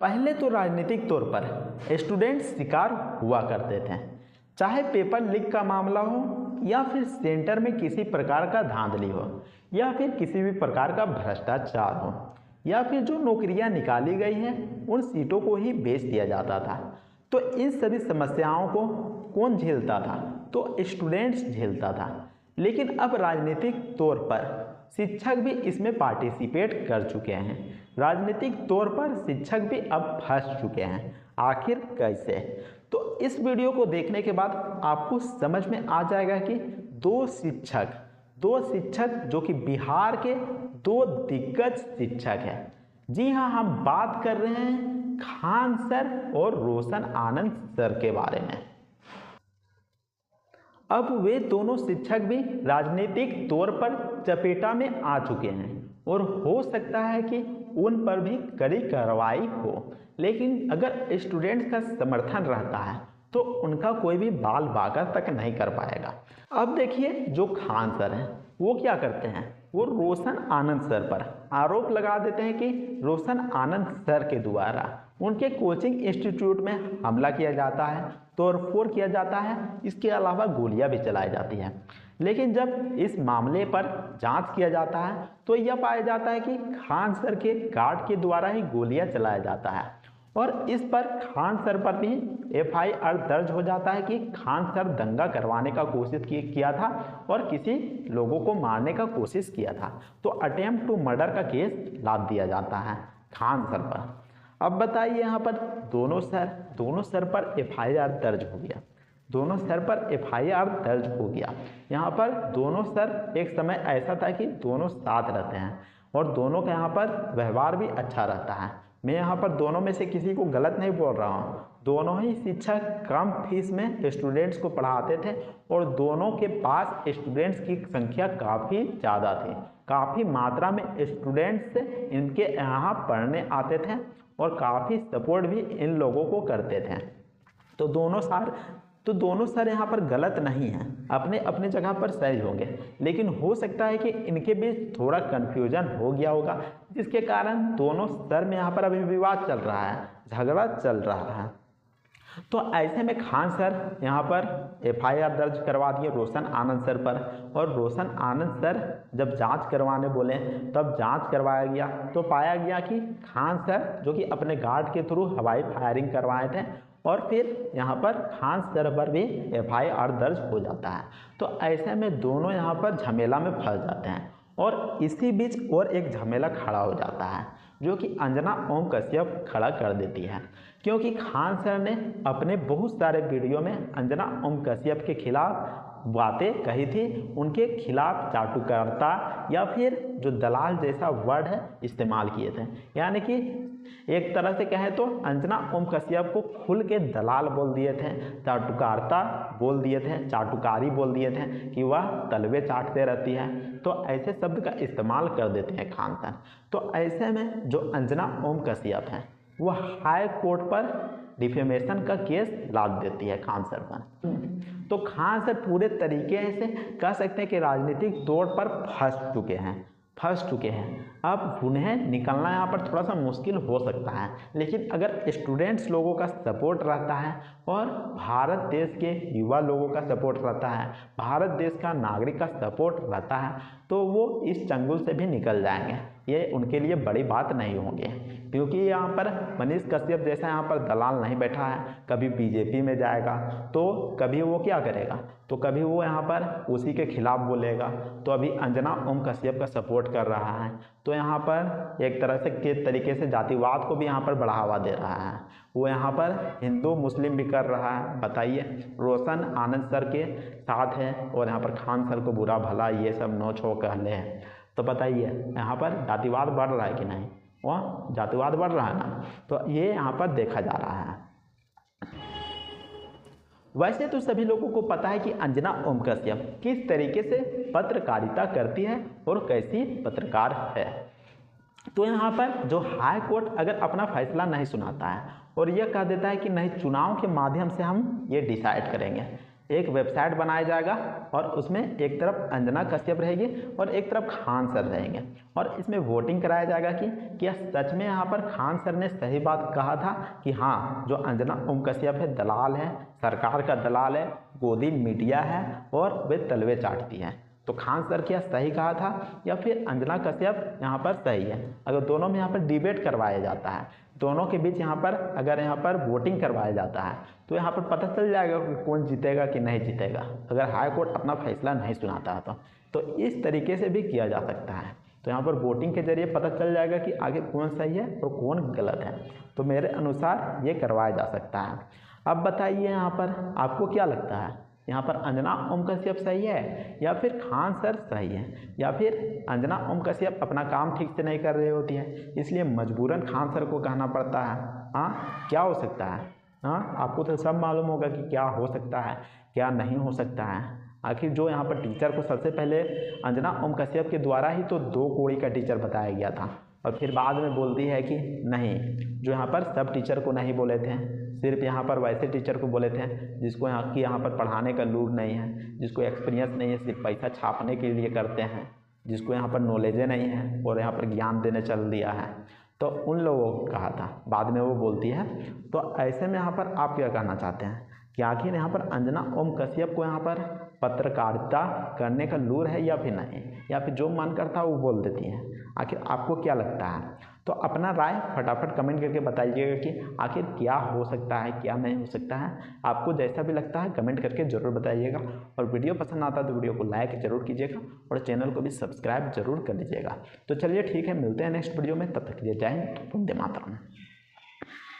पहले तो राजनीतिक तौर पर स्टूडेंट शिकार हुआ करते थे, चाहे पेपर लीक का मामला हो या फिर सेंटर में किसी प्रकार का धांधली हो या फिर किसी भी प्रकार का भ्रष्टाचार हो या फिर जो नौकरियां निकाली गई हैं उन सीटों को ही बेच दिया जाता था। तो इन सभी समस्याओं को कौन झेलता था? तो स्टूडेंट्स झेलता था। लेकिन अब राजनीतिक तौर पर शिक्षक भी इसमें पार्टिसिपेट कर चुके हैं। राजनीतिक तौर पर शिक्षक भी अब फंस चुके हैं। आखिर कैसे? तो इस वीडियो को देखने के बाद आपको समझ में आ जाएगा कि दो शिक्षक जो कि बिहार के दो दिग्गज शिक्षक हैं। जी हाँ, हम बात कर रहे हैं खान सर और रोशन आनंद सर के बारे में। अब वे दोनों शिक्षक भी राजनीतिक तौर पर चपेटा में आ चुके हैं और हो सकता है कि उन पर भी कड़ी कार्रवाई हो। लेकिन अगर स्टूडेंट्स का समर्थन रहता है तो उनका कोई भी बाल बाका तक नहीं कर पाएगा। अब देखिए, जो खान सर हैं वो क्या करते हैं, वो रोशन आनंद सर पर आरोप लगा देते हैं कि रोशन आनंद सर के द्वारा उनके कोचिंग इंस्टीट्यूट में हमला किया जाता है, तोड़फोड़ किया जाता है, इसके अलावा गोलियां भी चलाई जाती हैं। लेकिन जब इस मामले पर जांच किया जाता है तो यह पाया जाता है कि खान सर के गार्ड के द्वारा ही गोलियां चलाया जाता है और इस पर खान सर पर भी FIR दर्ज हो जाता है कि खान सर दंगा करवाने का कोशिश किया था और किसी लोगों को मारने का कोशिश किया था। तो अटेम्प्ट टू मर्डर का केस लाद दिया जाता है खान सर पर। अब बताइए, यहाँ पर दोनों सर पर FIR दर्ज हो गया। दोनों सर पर FIR दर्ज हो गया। यहाँ पर दोनों सर, एक समय ऐसा था कि दोनों साथ रहते हैं और दोनों का यहाँ पर व्यवहार भी अच्छा रहता है। मैं यहाँ पर दोनों में से किसी को गलत नहीं बोल रहा हूँ। दोनों ही शिक्षक कम फीस में स्टूडेंट्स को पढ़ाते थे और दोनों के पास स्टूडेंट्स की संख्या काफ़ी ज़्यादा थी। काफ़ी मात्रा में स्टूडेंट्स इनके यहाँ पढ़ने आते थे और काफ़ी सपोर्ट भी इन लोगों को करते थे। तो दोनों सर यहाँ पर गलत नहीं हैं, अपने अपने जगह पर सही होंगे। लेकिन हो सकता है कि इनके बीच थोड़ा कन्फ्यूजन हो गया होगा, जिसके कारण दोनों सर में यहाँ पर अभी विवाद चल रहा है, झगड़ा चल रहा है। तो ऐसे में खान सर यहाँ पर FIR दर्ज करवा दिए रोशन आनंद सर पर और रोशन आनंद सर जब जांच करवाने बोले तब जांच करवाया गया तो पाया गया कि खान सर जो कि अपने गार्ड के थ्रू हवाई फायरिंग करवाए थे और फिर यहाँ पर खान सर पर भी FIR दर्ज हो जाता है। तो ऐसे में दोनों यहाँ पर झमेला में फंस जाते हैं और इसी बीच और एक झमेला खड़ा हो जाता है जो कि अंजना ओम कश्यप खड़ा कर देती है, क्योंकि खान सर ने अपने बहुत सारे वीडियो में अंजना ओम कश्यप के खिलाफ बातें कही थी, उनके खिलाफ चाटुकारिता या फिर जो दलाल जैसा वर्ड है इस्तेमाल किए थे। यानी कि एक तरह से कहें तो अंजना ओम कश्यप को खुल के दलाल बोल दिए थे, चाटुकारिता बोल दिए थे, चाटुकारी बोल दिए थे कि वह तलवे चाटते रहती है। तो ऐसे शब्द का इस्तेमाल कर देते हैं खान सर। तो ऐसे में जो अंजना ओम कश्यप हैं वह हाई कोर्ट पर डिफेमेशन का केस लाद देती है खान सर पर। तो खान सर पूरे तरीके से कह सकते हैं कि राजनीतिक तौर पर फंस चुके हैं। अब उन्हें निकलना यहाँ पर थोड़ा सा मुश्किल हो सकता है, लेकिन अगर स्टूडेंट्स लोगों का सपोर्ट रहता है और भारत देश के युवा लोगों का सपोर्ट रहता है, भारत देश का नागरिक का सपोर्ट रहता है, तो वो इस चंगुल से भी निकल जाएंगे। ये उनके लिए बड़ी बात नहीं होगी, क्योंकि यहाँ पर मनीष कश्यप जैसा यहाँ पर दलाल नहीं बैठा है। कभी BJP में जाएगा तो कभी वो क्या करेगा, तो कभी वो यहाँ पर उसी के खिलाफ बोलेगा। तो अभी अंजना ओम कश्यप का सपोर्ट कर रहा है, तो यहाँ पर एक तरह से के तरीके से जातिवाद को भी यहाँ पर बढ़ावा दे रहा है। वो यहाँ पर हिंदू मुस्लिम भी कर रहा है। बताइए, रोशन आनंद सर के साथ है और यहाँ पर खान सर को बुरा भला ये सब नोच हो कहले हैं। तो बताइए, यहाँ पर जातिवाद बढ़ रहा है कि नहीं? वह जातिवाद बढ़ रहा है ना। तो ये यहाँ पर देखा जा रहा है। वैसे तो सभी लोगों को पता है कि अंजना ओम कश्यप किस तरीके से पत्रकारिता करती है और कैसी पत्रकार है। तो यहाँ पर जो हाई कोर्ट अगर अपना फैसला नहीं सुनाता है और यह कह देता है कि नहीं, चुनाव के माध्यम से हम ये डिसाइड करेंगे, एक वेबसाइट बनाया जाएगा और उसमें एक तरफ अंजना कश्यप रहेगी और एक तरफ खान सर रहेंगे और इसमें वोटिंग कराया जाएगा कि क्या सच में यहाँ पर खान सर ने सही बात कहा था कि हाँ जो अंजना ओम कश्यप है दलाल है, सरकार का दलाल है, गोदी मीडिया है और वे तलवे चाटती है। तो खान सर क्या सही कहा था या फिर अंजना कश्यप यहाँ पर सही है। अगर दोनों में यहाँ पर डिबेट करवाया जाता है, दोनों के बीच यहाँ पर अगर यहाँ पर वोटिंग करवाया जाता है तो यहाँ पर पता चल जाएगा कि कौन जीतेगा कि नहीं जीतेगा, अगर हाई कोर्ट अपना फैसला नहीं सुनाता है तो इस तरीके से भी किया जा सकता है। तो यहाँ पर वोटिंग के जरिए पता चल जाएगा कि आगे कौन सही है और कौन गलत है। तो मेरे अनुसार ये करवाया जा सकता है। अब बताइए यहाँ पर आपको क्या लगता है, यहाँ पर अंजना ओम कश्यप सही है या फिर खान सर सही है, या फिर अंजना ओम कश्यप अपना काम ठीक से नहीं कर रही होती है इसलिए मजबूरन खान सर को कहना पड़ता है। हाँ, क्या हो सकता है? हाँ, आपको तो सब मालूम होगा कि क्या हो सकता है क्या नहीं हो सकता है। आखिर जो यहाँ पर टीचर को सबसे पहले अंजना ओम कश्यप के द्वारा ही तो 2 कौड़ी का टीचर बताया गया था और फिर बाद में बोलती है कि नहीं, जो यहाँ पर सब टीचर को नहीं बोले थे, सिर्फ यहाँ पर वैसे टीचर को बोले थे जिसको यहाँ पर पढ़ाने का लूर नहीं है, जिसको एक्सपीरियंस नहीं है, सिर्फ पैसा छापने के लिए करते हैं, जिसको यहाँ पर नॉलेजे नहीं है और यहाँ पर ज्ञान देने चल दिया है, तो उन लोगों को कहा था। बाद में वो बोलती है। तो ऐसे में यहाँ पर आप क्या कहना चाहते हैं कि आखिर यहाँ पर अंजना ओम कश्यप को यहाँ पर पत्रकारिता करने का लूर है या फिर नहीं, या फिर जो मन करता है वो बोल देती हैं? आखिर आपको क्या लगता है? तो अपना राय फटाफट कमेंट करके बताइएगा कि आखिर क्या हो सकता है क्या नहीं हो सकता है। आपको जैसा भी लगता है कमेंट करके ज़रूर बताइएगा और वीडियो पसंद आता है तो वीडियो को लाइक ज़रूर कीजिएगा और चैनल को भी सब्सक्राइब जरूर कर लीजिएगा। तो चलिए ठीक है, मिलते हैं नेक्स्ट वीडियो में, तब तक के लिए जय हिंद, वंदे मातरम।